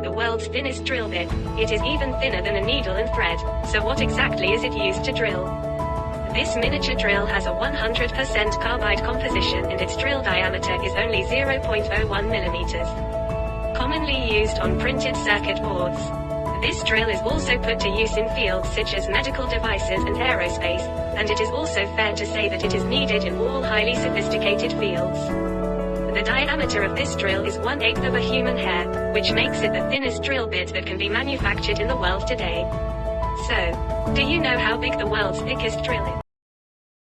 the world's thinnest drill bit. It is even thinner than a needle and thread. So what exactly is it used to drill? This miniature drill has a 100% carbide composition and its drill diameter is only 0.01 millimeters. Commonly used on printed circuit boards. This drill is also put to use in fields such as medical devices and aerospace, and it is also fair to say that it is needed in all highly sophisticated fields. The diameter of this drill is 1/8 of a human hair, which makes it the thinnest drill bit that can be manufactured in the world today. So, do you know how big the world's thickest drill is?